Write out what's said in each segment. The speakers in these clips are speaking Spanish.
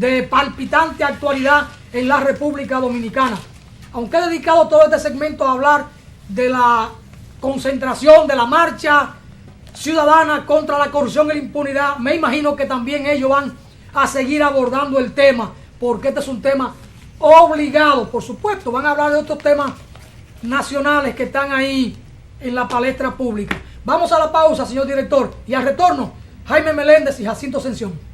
de palpitante actualidad en la República Dominicana. Aunque he dedicado todo este segmento a hablar de la concentración, de la marcha ciudadana contra la corrupción y la impunidad, me imagino que también ellos van a seguir abordando el tema, porque este es un tema obligado. Por supuesto, van a hablar de otros temas nacionales que están ahí en la palestra pública. Vamos a la pausa, señor director, y al retorno, Jaime Meléndez y Jacinto Ascensión.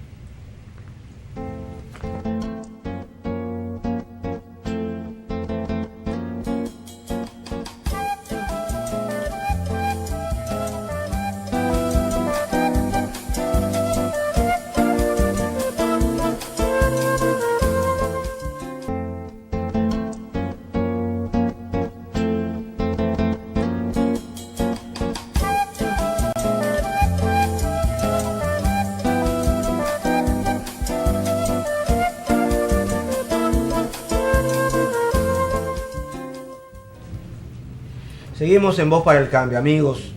Seguimos en Voz para el Cambio, amigos.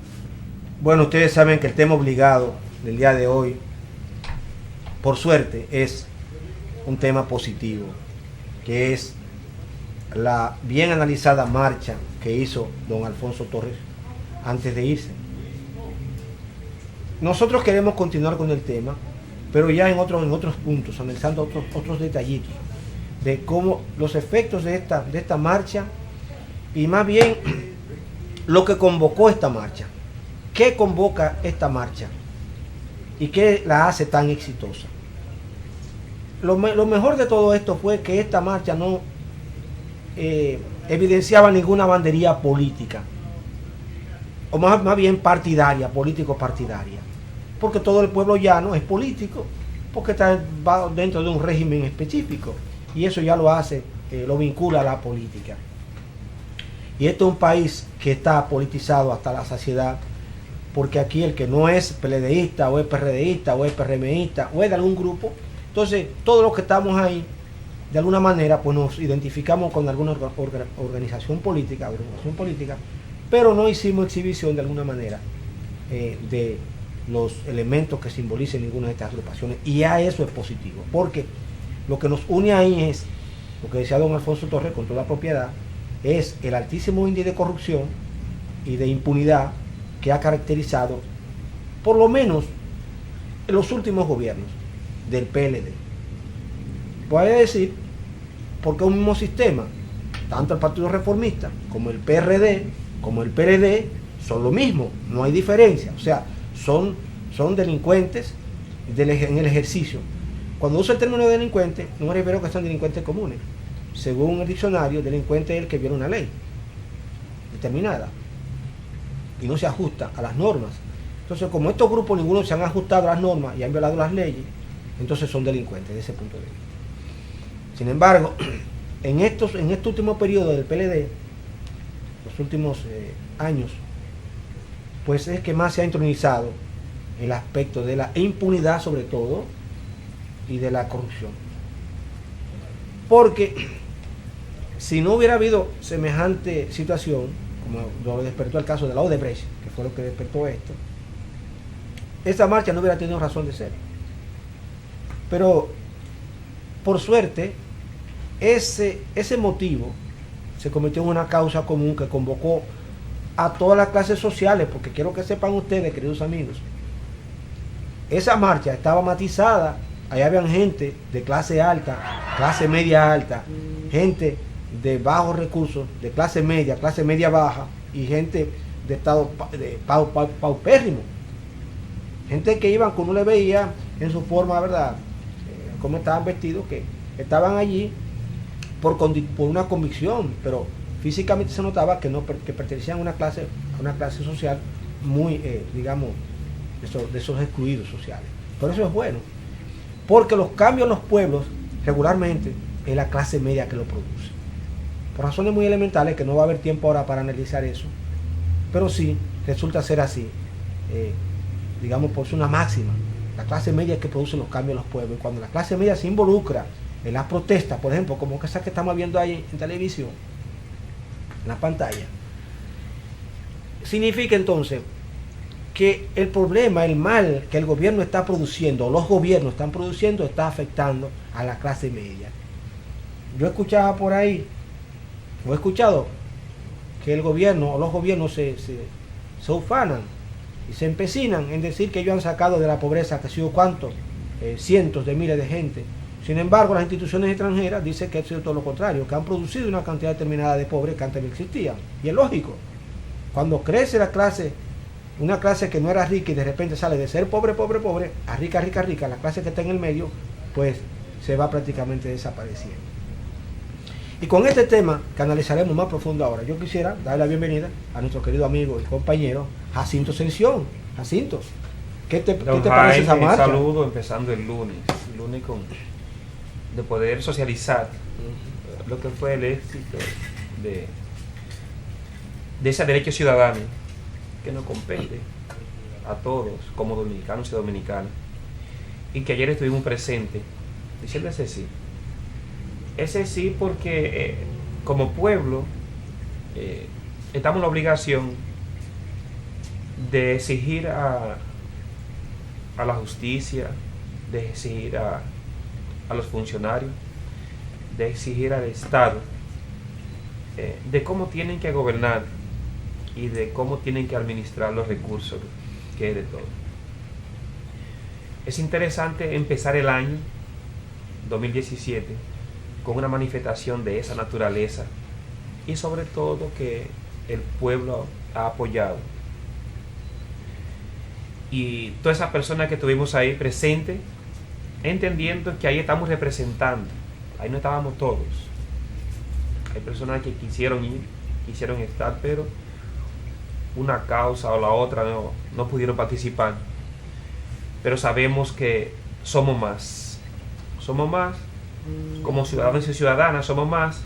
Bueno, ustedes saben que el tema obligado del día de hoy, por suerte, es un tema positivo, que es la bien analizada marcha que hizo don Alfonso Torres antes de irse. Nosotros queremos continuar con el tema, pero ya en otros puntos, analizando otros detallitos de cómo los efectos de esta marcha, y más bien lo que convocó esta marcha. ¿Qué convoca esta marcha? ¿Y qué la hace tan exitosa? Lo mejor de todo esto fue que esta marcha no evidenciaba ninguna bandería política, o más bien partidaria, político-partidaria, porque todo el pueblo llano es político, porque va dentro de un régimen específico, y eso ya lo hace, lo vincula a la política. Y este es un país que está politizado hasta la saciedad, porque aquí el que no es PLDista, o es PRDista, o es PRMista, o es de algún grupo, entonces todos los que estamos ahí, de alguna manera, pues nos identificamos con alguna organización política, pero no hicimos exhibición de alguna manera de los elementos que simbolicen ninguna de estas agrupaciones, y a eso es positivo, porque lo que nos une ahí es, lo que decía don Alfonso Torres con toda la propiedad, es el altísimo índice de corrupción y de impunidad que ha caracterizado, por lo menos, en los últimos gobiernos del PLD. Voy a decir, porque es un mismo sistema, tanto el Partido Reformista como el PRD, como el PLD, son lo mismo, no hay diferencia, o sea, son delincuentes en el ejercicio. Cuando uso el término de delincuente, no me refiero a que sean delincuentes comunes. Según el diccionario, delincuente es el que viola una ley determinada y no se ajusta a las normas. Entonces, como estos grupos ninguno se han ajustado a las normas y han violado las leyes, entonces son delincuentes desde ese punto de vista. Sin embargo, en este último periodo del PLD, los últimos años, pues es que más se ha intronizado el aspecto de la impunidad, sobre todo, y de la corrupción. Porque si no hubiera habido semejante situación, como lo despertó el caso de la Odebrecht, que fue lo que despertó esto, esta marcha no hubiera tenido razón de ser. Pero, por suerte, ese motivo se convirtió en una causa común que convocó a todas las clases sociales, porque quiero que sepan ustedes, queridos amigos, esa marcha estaba matizada. Allá habían gente de clase alta, clase media alta, gente de bajos recursos, de clase media baja, y gente de estado paupérrimo. Gente que iban, como uno le veía en su forma, ¿verdad? Cómo estaban vestidos, que estaban allí por una convicción, pero físicamente se notaba que pertenecían a una clase social muy, digamos, de esos excluidos sociales. Pero eso es bueno, porque los cambios en los pueblos regularmente es la clase media que lo produce. Por razones muy elementales, que no va a haber tiempo ahora para analizar eso, pero sí resulta ser así, digamos, por una máxima. La clase media es que produce los cambios en los pueblos, y cuando la clase media se involucra en las protestas, por ejemplo, como esa que estamos viendo ahí en televisión, en la pantalla, significa entonces que el problema, el mal que el gobierno está produciendo, o los gobiernos están produciendo, está afectando a la clase media. Yo escuchaba por ahí, o he escuchado, que el gobierno o los gobiernos se ufanan y se empecinan en decir que ellos han sacado de la pobreza, que ha sido cuánto, cientos de miles de gente. Sin embargo, las instituciones extranjeras dicen que ha sido todo lo contrario, que han producido una cantidad determinada de pobres que antes no existían. Y es lógico, cuando crece la clase, una clase que no era rica y de repente sale de ser pobre, pobre, pobre, a rica, rica, rica, la clase que está en el medio, pues se va prácticamente desapareciendo. Y con este tema que analizaremos más profundo ahora, yo quisiera darle la bienvenida a nuestro querido amigo y compañero Jacinto Ascensión. Jacinto, ¿qué te parece esa marcha? Un saludo empezando el lunes de poder socializar lo que fue el éxito de ese derecho ciudadano que nos compete a todos como dominicanos y dominicanas, y que ayer estuvimos presentes diciendo ese sí porque como pueblo estamos en la obligación de exigir a la justicia, de exigir a los funcionarios, de exigir al Estado de cómo tienen que gobernar y de cómo tienen que administrar los recursos que es de todo. Es interesante empezar el año 2017 con una manifestación de esa naturaleza y sobre todo que el pueblo ha apoyado. Y todas esas personas que estuvimos ahí presentes, entendiendo que ahí estamos representando, ahí no estábamos todos. Hay personas que quisieron ir, quisieron estar, pero una causa o la otra no pudieron participar. Pero sabemos que somos más como ciudadanos y ciudadanas, somos más,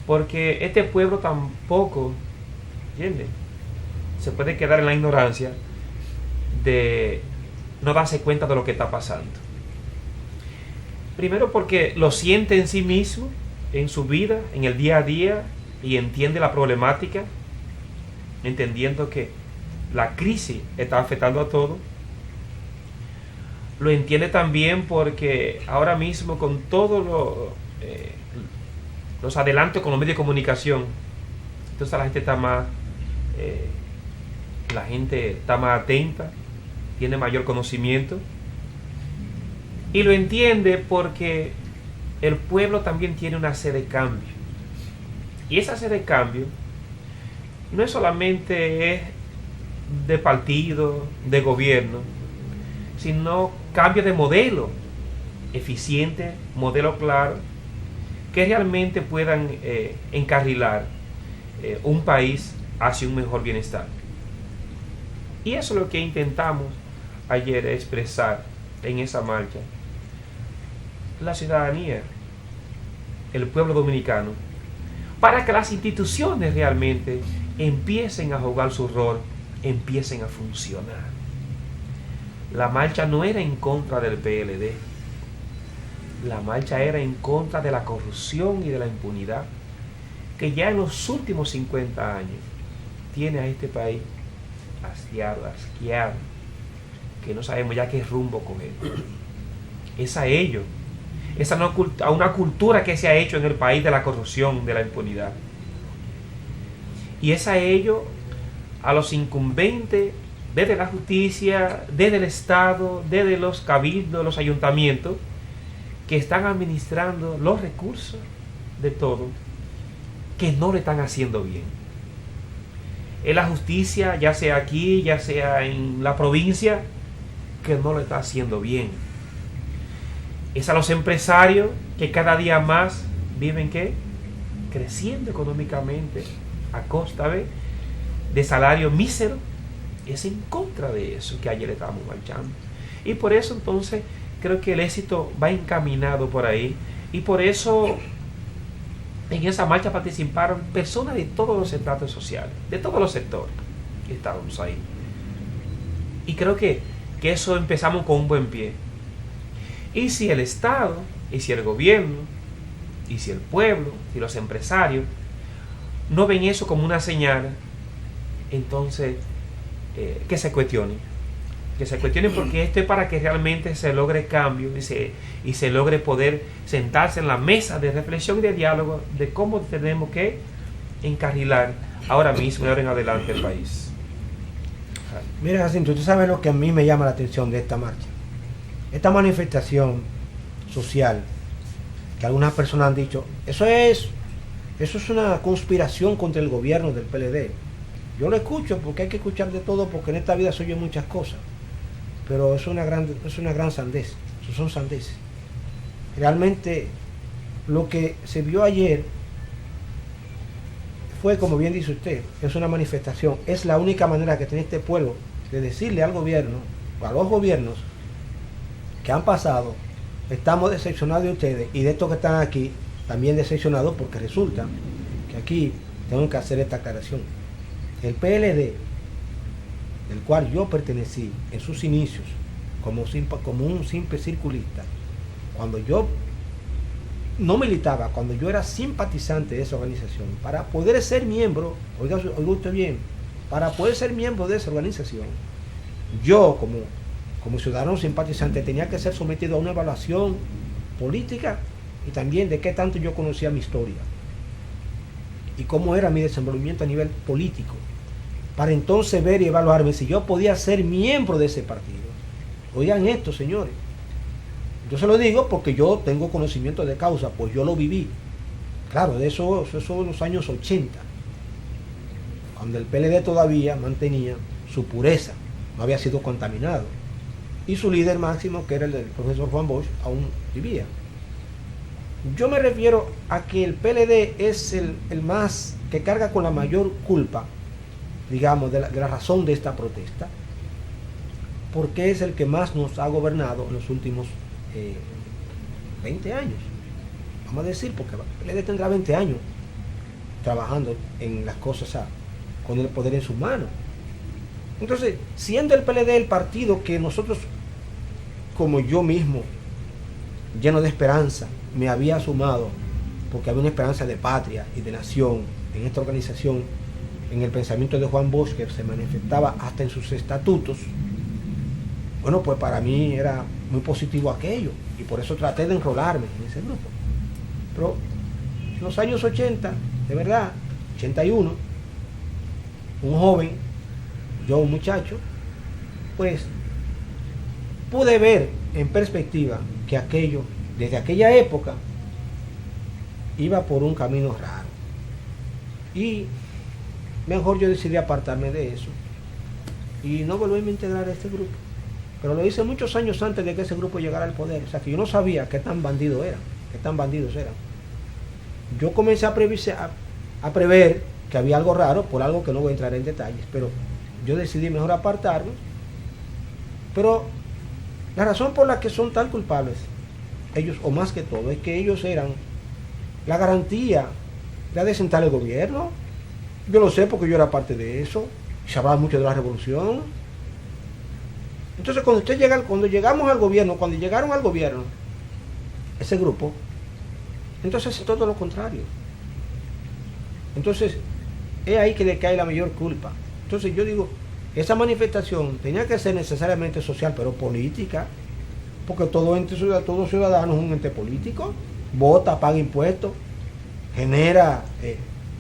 porque este pueblo tampoco, ¿entiendes?, se puede quedar en la ignorancia de no darse cuenta de lo que está pasando. Primero porque lo siente en sí mismo, en su vida, en el día a día, y entiende la problemática, entendiendo que la crisis está afectando a todos. Lo entiende también porque ahora mismo con todos los adelantos con los medios de comunicación, entonces la gente está más atenta, tiene mayor conocimiento, y lo entiende porque el pueblo también tiene una sed de cambio, y esa sed de cambio no es solamente de partido, de gobierno, sino cambio de modelo eficiente, modelo claro, que realmente puedan encarrilar un país hacia un mejor bienestar. Y eso es lo que intentamos ayer expresar en esa marcha. La ciudadanía, el pueblo dominicano, para que las instituciones realmente empiecen a jugar su rol, empiecen a funcionar. La marcha no era en contra del PLD, la marcha era en contra de la corrupción y de la impunidad que ya en los últimos 50 años tiene a este país hastiado, asqueado, que no sabemos ya qué rumbo coger. Es a ello, es a una cultura que se ha hecho en el país de la corrupción, de la impunidad. Y es a ello, a los incumbentes desde la justicia, desde el Estado, desde los cabildos, los ayuntamientos, que están administrando los recursos de todo, que no lo están haciendo bien. Es la justicia, ya sea aquí, ya sea en la provincia, que no lo está haciendo bien. Es a los empresarios que cada día más viven ¿qué? Creciendo económicamente a costa de salario mísero. Es en contra de eso que ayer estábamos marchando. Y por eso entonces creo que el éxito va encaminado por ahí. Y por eso en esa marcha participaron personas de todos los estratos sociales, de todos los sectores que estábamos ahí. Y creo que eso empezamos con un buen pie. Y si el Estado, y si el gobierno, y si el pueblo, y los empresarios no ven eso como una señal, entonces que se cuestionen. Que se cuestionen, porque esto es para que realmente se logre cambio y se logre poder sentarse en la mesa de reflexión y de diálogo de cómo tenemos que encarrilar ahora mismo y ahora en adelante el país. Mira, Jacinto, tú sabes lo que a mí me llama la atención de esta marcha. Esta manifestación social, que algunas personas han dicho, eso es una conspiración contra el gobierno del PLD. Yo lo escucho porque hay que escuchar de todo, porque en esta vida se oyen muchas cosas. Pero es una gran sandez. Eso son sandeces. Realmente lo que se vio ayer fue, como bien dice usted, es una manifestación. Es la única manera que tiene este pueblo de decirle al gobierno, o a los gobiernos que han pasado, estamos decepcionados de ustedes y de estos que están aquí, también decepcionados, porque resulta que aquí tengo que hacer esta aclaración. El PLD, del cual yo pertenecí en sus inicios como un simple circulista, cuando yo no militaba, cuando yo era simpatizante de esa organización, para poder ser miembro, oiga usted bien, para poder ser miembro de esa organización, yo como ciudadano simpatizante tenía que ser sometido a una evaluación política y también de qué tanto yo conocía mi historia y cómo era mi desenvolvimiento a nivel político, para entonces ver y evaluarme si yo podía ser miembro de ese partido. Oigan esto, señores. Yo se lo digo porque yo tengo conocimiento de causa, pues yo lo viví. Claro, de eso en los años 80, cuando el PLD todavía mantenía su pureza, no había sido contaminado. Y su líder máximo, que era el del profesor Juan Bosch, aún vivía. Yo me refiero a que el PLD es el más que carga con la mayor culpa, digamos, de la razón de esta protesta, porque es el que más nos ha gobernado en los últimos 20 años. Vamos a decir, porque el PLD tendrá 20 años trabajando en las cosas con el poder en sus manos. Entonces, siendo el PLD el partido que nosotros, como yo mismo, lleno de esperanza, me había sumado, porque había una esperanza de patria y de nación en esta organización, en el pensamiento de Juan Bosch, que se manifestaba hasta en sus estatutos, bueno, pues para mí era muy positivo aquello, y por eso traté de enrolarme en ese grupo. Pero en los años 80, de verdad, 81, un joven, yo un muchacho, pues pude ver en perspectiva que aquello, desde aquella época, iba por un camino raro. Y mejor yo decidí apartarme de eso y no volverme a integrar a este grupo. Pero lo hice muchos años antes de que ese grupo llegara al poder. O sea que yo no sabía qué tan bandidos eran. Yo comencé a prever que había algo raro, por algo que no voy a entrar en detalles, pero yo decidí mejor apartarme. Pero la razón por la que son tan culpables ellos, o más que todo, es que ellos eran la garantía de sentar el gobierno. Yo lo sé porque yo era parte de eso, y se hablaba mucho de la revolución. Entonces cuando llegaron al gobierno, ese grupo, entonces es todo lo contrario. Entonces es ahí que le cae la mayor culpa. Entonces yo digo, esa manifestación tenía que ser necesariamente social, pero política, porque todo ciudadano es un ente político, vota, paga impuestos, genera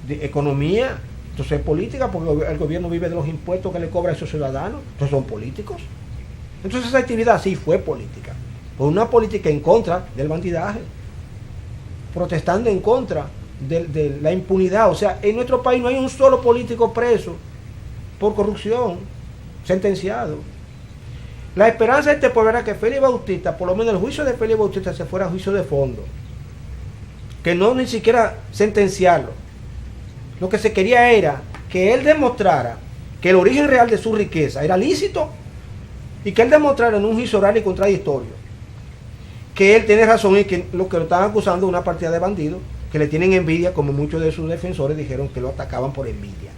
economía, entonces es política, porque el gobierno vive de los impuestos que le cobra a esos ciudadanos, entonces son políticos. Entonces esa actividad sí fue política, fue una política en contra del bandidaje, protestando en contra de la impunidad. O sea, en nuestro país no hay un solo político preso por corrupción, sentenciado. La esperanza de este pueblo era que Félix Bautista, por lo menos el juicio de Félix Bautista, se fuera a juicio de fondo, que no ni siquiera sentenciarlo. Lo que se quería era que él demostrara que el origen real de su riqueza era lícito, y que él demostrara en un juicio oral y contradictorio que él tiene razón y que lo que lo estaban acusando es una partida de bandidos que le tienen envidia, como muchos de sus defensores dijeron que lo atacaban por envidia.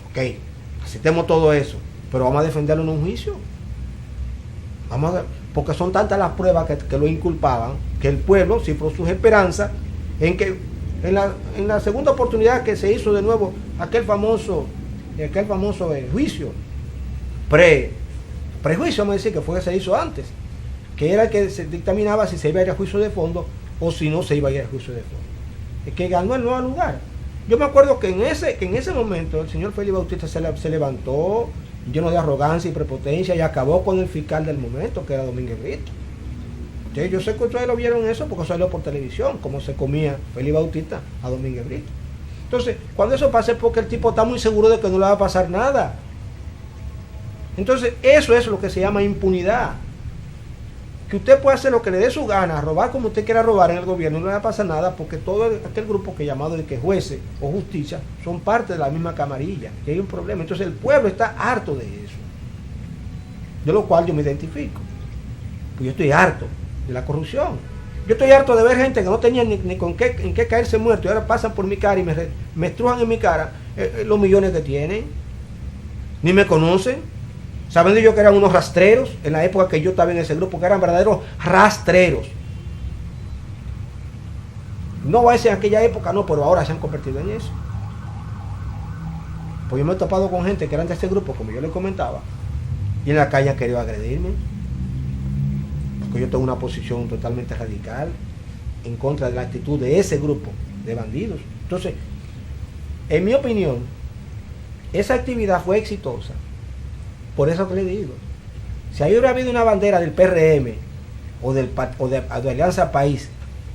Ok, aceptemos todo eso, pero vamos a defenderlo en un juicio. Porque son tantas las pruebas que lo inculpaban, que el pueblo cifró sus esperanzas en que en la segunda oportunidad que se hizo de nuevo aquel famoso juicio prejuicio, vamos a decir, que fue que se hizo antes, que era el que se dictaminaba si se iba a ir a juicio de fondo o si no se iba a ir a juicio de fondo. El que ganó el nuevo lugar. Yo me acuerdo que en ese momento el señor Félix Bautista se levantó lleno de arrogancia y prepotencia y acabó con el fiscal del momento, que era Domínguez Brito. Entonces, yo sé que ustedes lo vieron eso porque salió por televisión, cómo se comía Félix Bautista a Domínguez Brito. Entonces, cuando eso pasa es porque el tipo está muy seguro de que no le va a pasar nada. Entonces, eso es lo que se llama impunidad. Que usted puede hacer lo que le dé su gana, robar como usted quiera robar en el gobierno, no le va a pasar nada, porque todo aquel grupo que llamado de que jueces o justicia son parte de la misma camarilla, que hay un problema. Entonces el pueblo está harto de eso, de lo cual yo me identifico. Pues yo estoy harto de la corrupción. Yo estoy harto de ver gente que no tenía ni con qué, en qué caerse muerto y ahora pasan por mi cara y me estrujan en mi cara los millones que tienen, ni me conocen. Sabiendo yo que eran unos rastreros en la época que yo estaba en ese grupo, que eran verdaderos rastreros. No voy a decir en aquella época, no, pero ahora se han convertido en eso. Pues yo me he topado con gente que eran de ese grupo, como yo les comentaba, y en la calle han querido agredirme, porque yo tengo una posición totalmente radical en contra de la actitud de ese grupo de bandidos. Entonces, en mi opinión, esa actividad fue exitosa. Por eso que le digo, si ahí hubiera habido una bandera del PRM o de Alianza País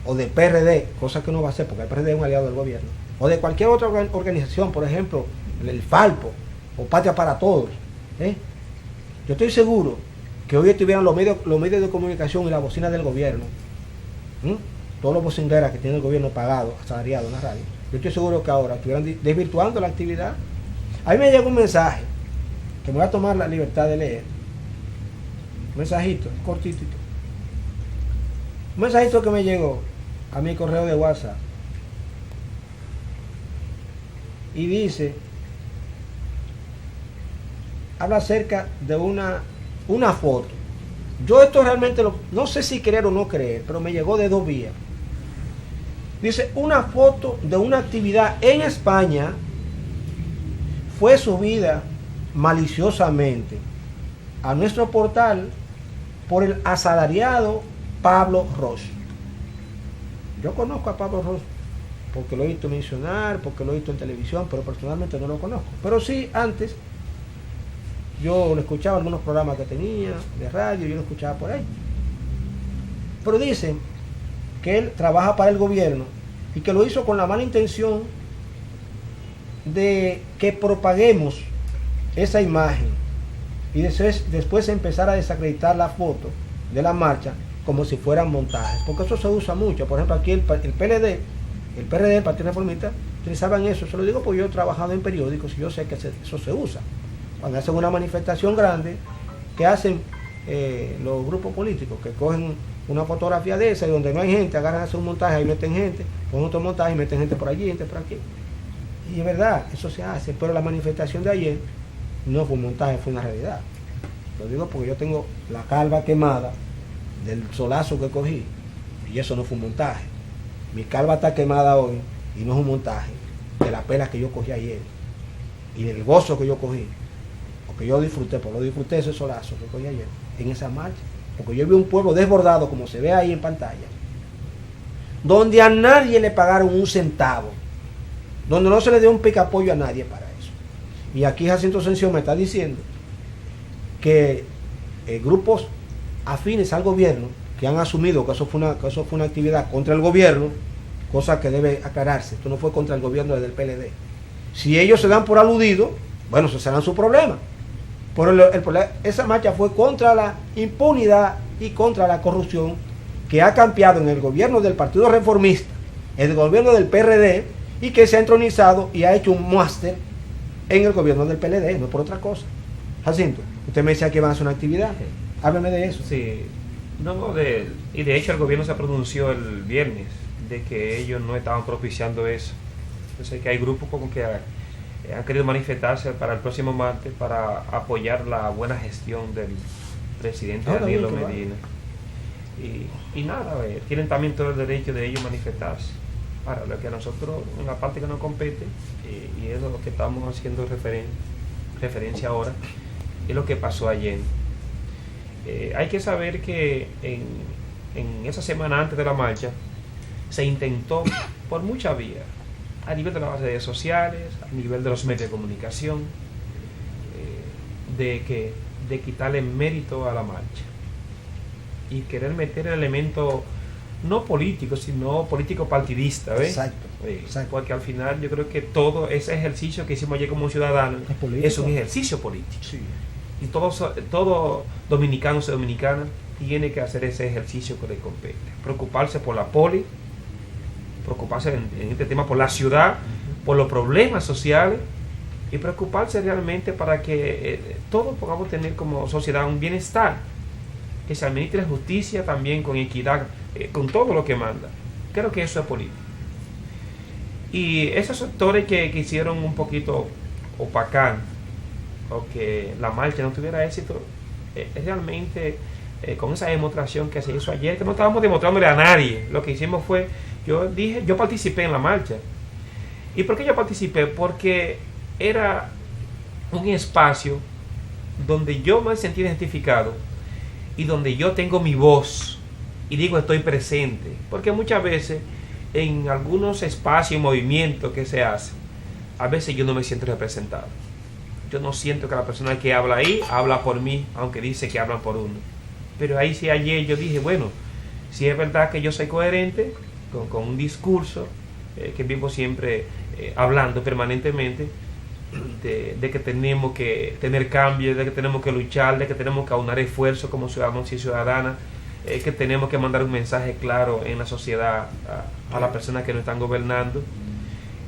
o del PRD, cosa que no va a ser porque el PRD es un aliado del gobierno, o de cualquier otra organización, por ejemplo, el Falpo o Patria para Todos, yo estoy seguro que hoy estuvieran los medios de comunicación y la bocina del gobierno, todos los bocineras que tiene el gobierno pagado, asalariado en la radio, yo estoy seguro que ahora estuvieran desvirtuando la actividad. A mí me llegó un mensaje que me voy a tomar la libertad de leer. Un mensajito, cortito. Un mensajito que me llegó a mi correo de WhatsApp. Y dice, habla acerca de una foto. Yo esto realmente no sé si creer o no creer, pero me llegó de 2 vías. Dice, una foto de una actividad en España fue subida maliciosamente a nuestro portal por el asalariado Pablo Ross. Yo conozco a Pablo Ross porque lo he visto mencionar, porque lo he visto en televisión, pero personalmente no lo conozco. Pero sí, antes yo lo escuchaba en algunos programas que tenía de radio, yo lo escuchaba por ahí. Pero dicen que él trabaja para el gobierno y que lo hizo con la mala intención de que propaguemos esa imagen y después empezar a desacreditar la foto de la marcha como si fueran montajes, porque eso se usa mucho. Por ejemplo, aquí el PLD, el PRD, el Partido Reformista, utilizaban eso. Se lo digo porque yo he trabajado en periódicos y yo sé que eso se usa. Cuando hacen una manifestación grande, que hacen los grupos políticos, que cogen una fotografía de esa y donde no hay gente, agarran a hacer un montaje y meten gente, ponen otro montaje y meten gente por allí, gente por aquí. Y es verdad, eso se hace, pero la manifestación de ayer no fue un montaje, fue una realidad. Lo digo porque yo tengo la calva quemada del solazo que cogí y eso no fue un montaje. Mi calva está quemada hoy y no es un montaje de la pela que yo cogí ayer y del gozo que yo cogí, porque yo disfruté ese solazo que cogí ayer en esa marcha, porque yo vi un pueblo desbordado como se ve ahí en pantalla, donde a nadie le pagaron un centavo, donde no se le dio un picapollo a nadie para eso. Y aquí Jacinto Ascensión me está diciendo que grupos afines al gobierno que han asumido que eso fue una actividad contra el gobierno, cosa que debe aclararse. Esto no fue contra el gobierno del PLD. Si ellos se dan por aludidos, bueno, eso será su problema. Pero esa marcha fue contra la impunidad y contra la corrupción que ha campeado en el gobierno del Partido Reformista, en el gobierno del PRD, y que se ha entronizado y ha hecho un máster en el gobierno del PLD, no por otra cosa. Jacinto, usted me decía que van a hacer una actividad. Háblame de eso. Sí, y de hecho el gobierno se pronunció el viernes de que ellos no estaban propiciando eso. Entonces que hay grupos como que han querido manifestarse para el próximo martes para apoyar la buena gestión del presidente Danilo Medina. Y nada, tienen también todo el derecho de ellos manifestarse. Para lo que a nosotros, en la parte que nos compete, y es lo que estamos haciendo referencia ahora, es lo que pasó ayer. Hay que saber que en esa semana antes de la marcha se intentó por muchas vías, a nivel de las redes sociales, a nivel de los medios de comunicación, de quitarle mérito a la marcha y querer meter el elemento no político, sino político partidista, ¿ves? Exacto, exacto. Porque al final yo creo que todo ese ejercicio que hicimos ayer como ciudadanos es un ejercicio político. Sí. Y todo dominicanos y dominicanas tiene que hacer ese ejercicio que le compete. Preocuparse por la poli, preocuparse en este tema por la ciudad, por los problemas sociales y preocuparse realmente para que todos podamos tener como sociedad un bienestar, que se administre justicia también con equidad, con todo lo que manda. Creo que eso es político. Y esos sectores que quisieron un poquito opacar o que la marcha no tuviera éxito, realmente con esa demostración que se hizo ayer, que no estábamos demostrándole a nadie, lo que hicimos fue, yo participé en la marcha. ¿Y por qué yo participé? Porque era un espacio donde yo me sentí identificado y donde yo tengo mi voz y digo estoy presente, porque muchas veces en algunos espacios y movimientos que se hacen, a veces yo no me siento representado. Yo no siento que la persona que habla ahí habla por mí, aunque dice que hablan por uno. Pero ahí sí ayer yo dije, bueno, si es verdad que yo soy coherente con un discurso que vivo siempre hablando permanentemente de que tenemos que tener cambios, de que tenemos que luchar, de que tenemos que aunar esfuerzos como ciudadanos y ciudadanas, que tenemos que mandar un mensaje claro en la sociedad a las personas que nos están gobernando.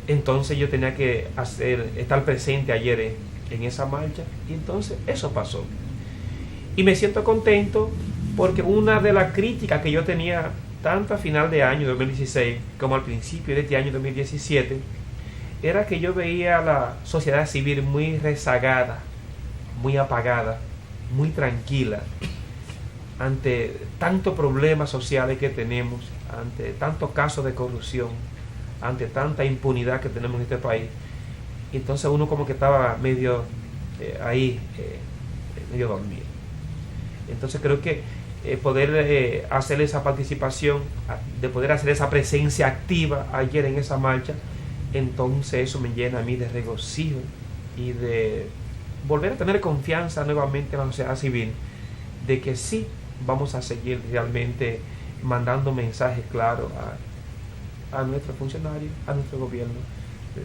Entonces yo tenía que estar presente ayer en esa marcha, y entonces eso pasó. Y me siento contento porque una de las críticas que yo tenía tanto a final de año 2016 como al principio de este año 2017 era que yo veía a la sociedad civil muy rezagada, muy apagada, muy tranquila ante tantos problemas sociales que tenemos, ante tantos casos de corrupción, ante tanta impunidad que tenemos en este país. Y entonces uno como que estaba medio medio dormido. Entonces creo que poder hacer esa participación, de poder hacer esa presencia activa ayer en esa marcha, entonces eso me llena a mí de regocijo y de volver a tener confianza nuevamente en la sociedad civil, de que sí vamos a seguir realmente mandando mensajes claros a nuestros funcionarios, a nuestro gobierno,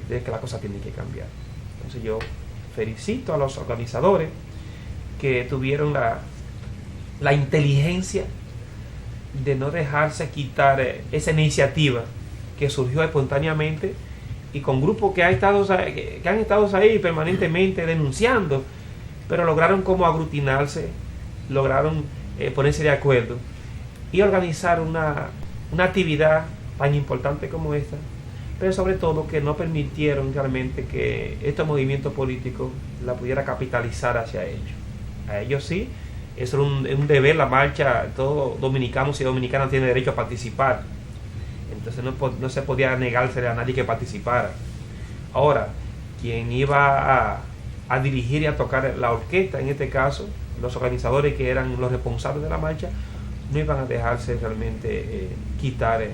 de que la cosa tiene que cambiar. Entonces yo felicito a los organizadores que tuvieron la inteligencia de no dejarse quitar esa iniciativa que surgió espontáneamente y con grupos que han estado ahí permanentemente denunciando, pero lograron como aglutinarse, lograron ponerse de acuerdo y organizar una actividad tan importante como esta, pero sobre todo que no permitieron realmente que estos movimientos políticos la pudiera capitalizar hacia ellos. A ellos sí, eso es un deber, la marcha, todos dominicanos y dominicanas tienen derecho a participar. Entonces no se podía negársele a nadie que participara. Ahora, quien iba a dirigir y a tocar la orquesta, en este caso, los organizadores que eran los responsables de la marcha, no iban a dejarse realmente quitar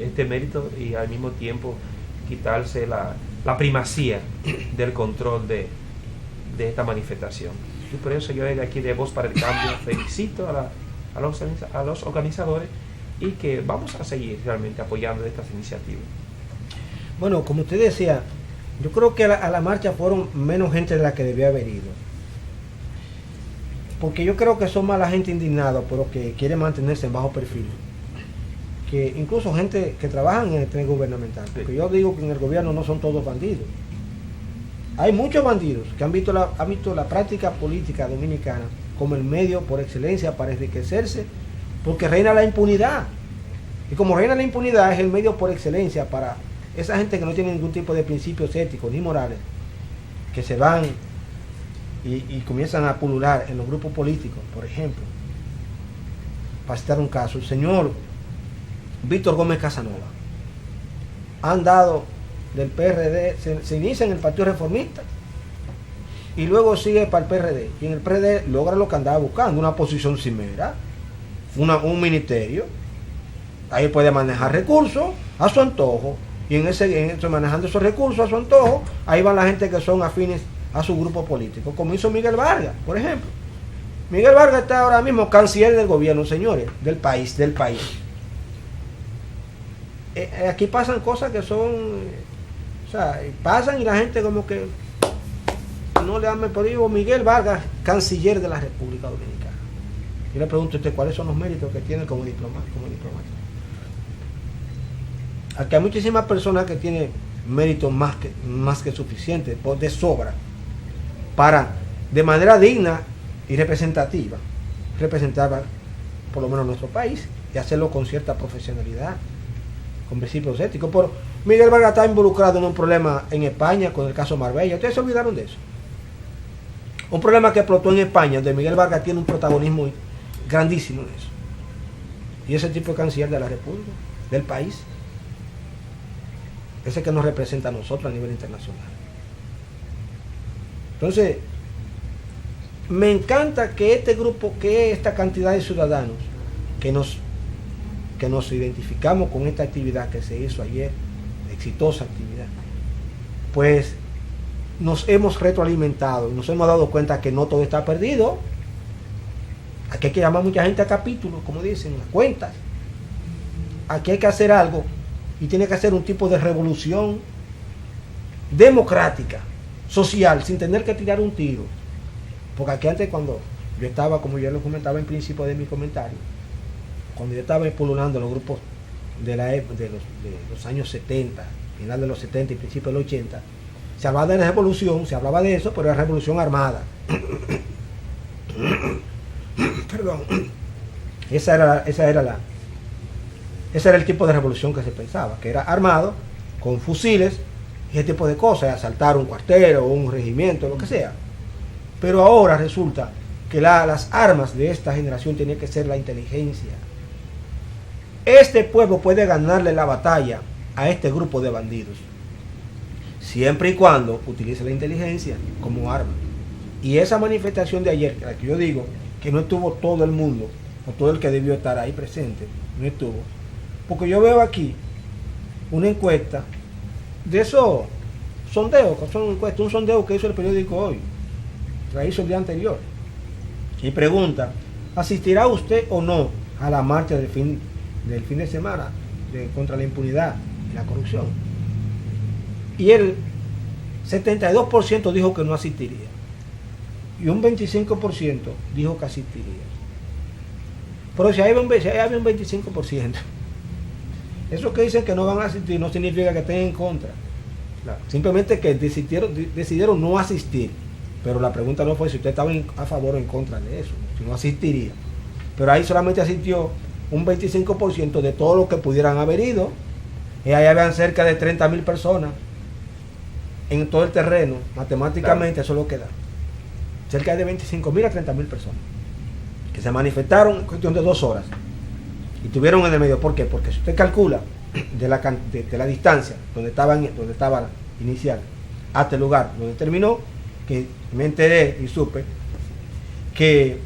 este mérito y al mismo tiempo quitarse la primacía del control de esta manifestación. Y por eso yo desde aquí de Voz para el Cambio felicito a los organizadores y que vamos a seguir realmente apoyando estas iniciativas. Bueno, como usted decía, yo creo que a la marcha fueron menos gente de la que debía haber ido. Porque yo creo que son más la gente indignada, pero que quiere mantenerse en bajo perfil. Que incluso gente que trabaja en el tren gubernamental. Porque yo digo que en el gobierno no son todos bandidos. Hay muchos bandidos que han visto la práctica política dominicana como el medio por excelencia para enriquecerse, porque reina la impunidad. Y como reina la impunidad es el medio por excelencia para esa gente que no tiene ningún tipo de principios éticos ni morales, que se van y comienzan a pulular en los grupos políticos. Por ejemplo, para citar un caso, el señor Víctor Gómez Casanova han dado del PRD, se inicia en el Partido Reformista y luego sigue para el PRD. Y en el PRD logra lo que andaba buscando, una posición cimera, un ministerio. Ahí puede manejar recursos a su antojo. Y manejando esos recursos a su antojo, ahí van la gente que son afines a su grupo político, como hizo Miguel Vargas, por ejemplo. Miguel Vargas está ahora mismo canciller del gobierno, señores, del país. Aquí pasan cosas que son, pasan y la gente como que no le dan por digo Miguel Vargas, canciller de la República Dominicana. Yo le pregunto a usted cuáles son los méritos que tiene como diplomático. Aquí hay muchísimas personas que tienen méritos más que suficientes, de sobra, para de manera digna y representativa representar por lo menos nuestro país y hacerlo con cierta profesionalidad, con principios éticos. Pero Miguel Vargas está involucrado en un problema en España con el caso Marbella. ¿Ustedes se olvidaron de eso? Un problema que explotó en España, donde Miguel Vargas tiene un protagonismo grandísimo en eso. Y ese tipo de canciller de la República, del país, ese que nos representa a nosotros a nivel internacional. Entonces, me encanta que este grupo, que esta cantidad de ciudadanos que nos identificamos con esta actividad que se hizo ayer, exitosa actividad, pues nos hemos retroalimentado y nos hemos dado cuenta que no todo está perdido. Aquí hay que llamar a mucha gente a capítulos, como dicen, a cuentas. Aquí hay que hacer algo y tiene que hacer un tipo de revolución democrática, social, sin tener que tirar un tiro. Porque aquí antes, cuando yo estaba, como yo lo comentaba en principio de mi comentario, cuando yo estaba pululando los grupos de los años 70, final de los 70 y principio de los 80, se hablaba de la revolución, se hablaba de eso, pero era revolución armada. Perdón. Ese era el tipo de revolución que se pensaba, que era armado, con fusiles, y ese tipo de cosas, asaltar un cuartel o un regimiento, lo que sea. Pero ahora resulta que las armas de esta generación tienen que ser la inteligencia. Este pueblo puede ganarle la batalla a este grupo de bandidos, siempre y cuando utilice la inteligencia como arma. Y esa manifestación de ayer, la que yo digo que no estuvo todo el mundo, o todo el que debió estar ahí presente, no estuvo, porque yo veo aquí una encuesta de esos sondeos, un sondeo que hizo el periódico Hoy, la hizo el día anterior, y pregunta: ¿asistirá usted o no a la marcha del fin de semana contra la impunidad y la corrupción? Y el 72% dijo que no asistiría, y un 25% dijo que asistiría. Pero si hay un 25%, esos que dicen que no van a asistir no significa que estén en contra. Claro. Simplemente que decidieron no asistir. Pero la pregunta no fue si usted estaba a favor o en contra de eso, si no asistiría. Pero ahí solamente asistió un 25% de todo lo que pudieran haber ido. Y ahí habían cerca de 30,000 personas en todo el terreno. Matemáticamente, claro, eso es lo que da. Cerca de 25,000 a 30,000 personas que se manifestaron en cuestión de 2 horas y tuvieron en el medio. ¿Por qué? Porque si usted calcula de la distancia donde estaba inicial hasta el lugar donde terminó, que me enteré y supe que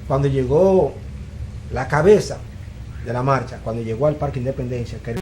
cuando llegó la cabeza de la marcha, cuando llegó al Parque Independencia, que